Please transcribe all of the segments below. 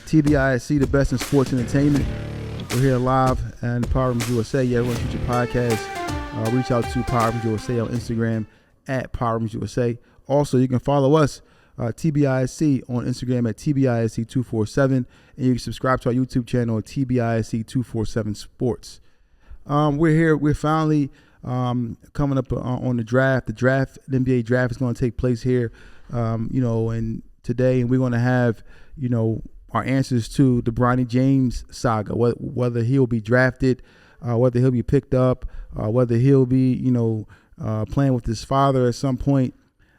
TBISE, the best in sports entertainment. We're here live and Power Rooms USA. Yeah, everyone shoot your podcast. Reach out to Power Rooms USA on Instagram at Power Rooms USA. Also, you can follow us, TBISE, on Instagram at TBISE247, and you can subscribe to our YouTube channel at TBISE247 Sports. We're here. We're finally coming up on the draft. The NBA draft is going to take place here, and today, and we're going to have, our answers to the Bronny James saga, whether he'll be drafted, whether he'll be picked up, whether he'll be, playing with his father at some point.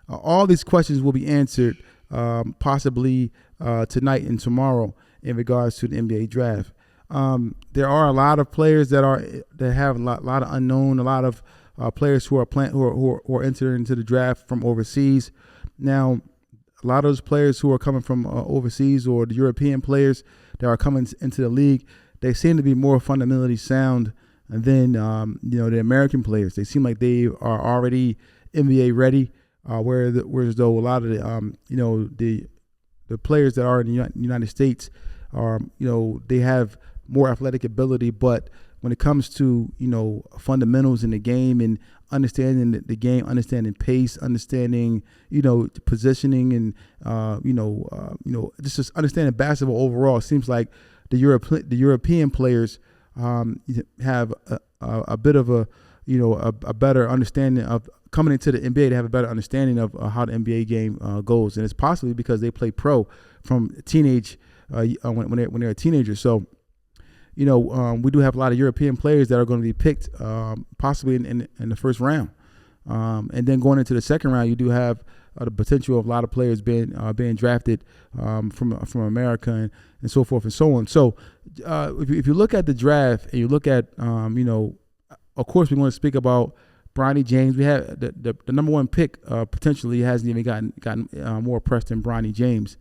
All these questions will be answered possibly tonight and tomorrow in regards to the NBA draft. There are a lot of players that have a lot of unknown, a lot of players who are entering into the draft from overseas. Now, a lot of those players who are coming from overseas, or the European players that are coming into the league, they seem to be more fundamentally sound than the American players. They seem like they are already NBA ready, whereas though a lot of the players that are in the United States are they have more athletic ability, but when it comes to fundamentals in the game and understanding the game, understanding pace, understanding positioning, and just understanding basketball overall, it seems like the European players have a bit of a better understanding of coming into the NBA. They have a better understanding of how the NBA game goes, and it's possibly because they play pro from teenage when they're a teenager. So. We do have a lot of European players that are going to be picked possibly in the first round. And then going into the second round, you do have the potential of a lot of players being drafted from America and so forth and so on. So if you look at the draft and you look at, of course, we're going to speak about Bronny James. We have the number one pick potentially hasn't even gotten more press than Bronny James,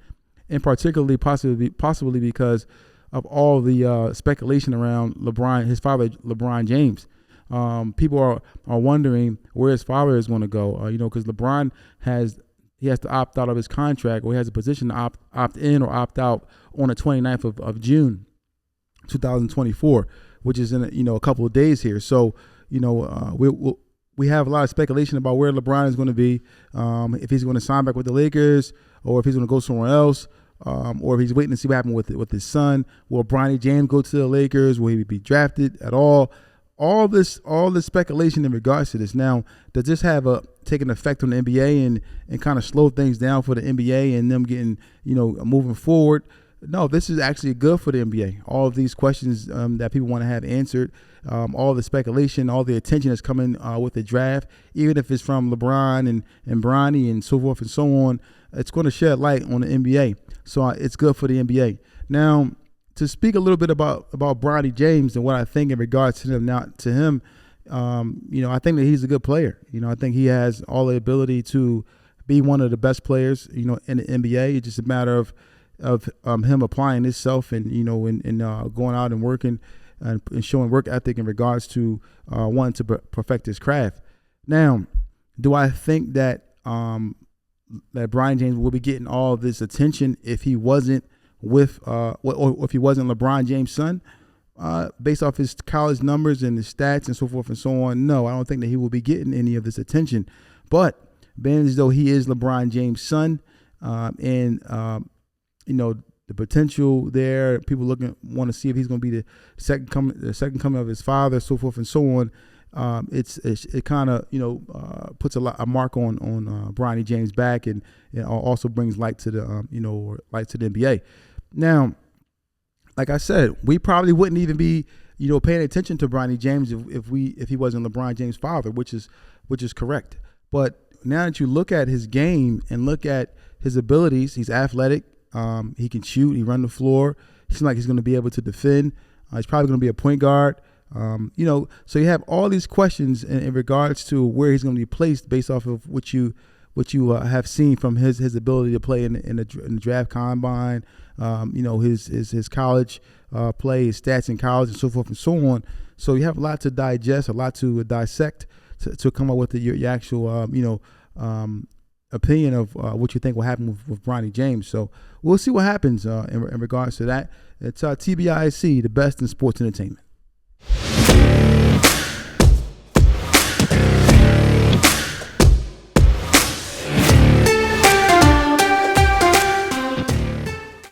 and particularly possibly because of all the speculation around LeBron, his father, LeBron James. People are wondering where his father is going to go, because LeBron has to opt out of his contract, or he has a position to opt in or opt out on the 29th of June, 2024, which is in a couple of days here. So, we have a lot of speculation about where LeBron is going to be, if he's going to sign back with the Lakers, or if he's going to go somewhere else. Or if he's waiting to see what happens with his son. Will Bronny James go to the Lakers? Will he be drafted at all? All this speculation in regards to this. Now, does this take an effect on the NBA and kind of slow things down for the NBA and them getting, moving forward? No, this is actually good for the NBA. All of these questions that people want to have answered, all the speculation, all the attention that's coming with the draft, even if it's from LeBron and Bronny and so forth and so on, it's going to shed light on the NBA. So it's good for the NBA. Now, to speak a little bit about Bronny James and what I think in regards to him, I think that he's a good player. I think he has all the ability to be one of the best players, in the NBA. It's just a matter of him applying himself and going out and working and showing work ethic in regards to wanting to perfect his craft. Now, do I think that that Bronny James will be getting all of this attention if he wasn't with or if he wasn't LeBron James' son, based off his college numbers and his stats and so forth and so on? No, I don't think that he will be getting any of this attention. But being as though he is LeBron James' son, the potential there, people want to see if he's going to be the second coming of his father, so forth and so on. It kind of puts a mark on Bronny James' back, and also brings light to the light to the NBA. Now, like I said, we probably wouldn't even be paying attention to Bronny James if he wasn't LeBron James' father, which is correct. But now that you look at his game and look at his abilities, he's athletic. He can shoot. He run the floor. He seems like he's going to be able to defend. He's probably going to be a point guard. So you have all these questions in regards to where he's going to be placed based off of what you have seen from his ability to play in the draft combine, his college play, his stats in college, and so forth and so on. So you have a lot to digest, a lot to dissect to come up with your actual opinion of what you think will happen with Bronny James. So we'll see what happens in regards to that. It's TBISE, the best in sports entertainment.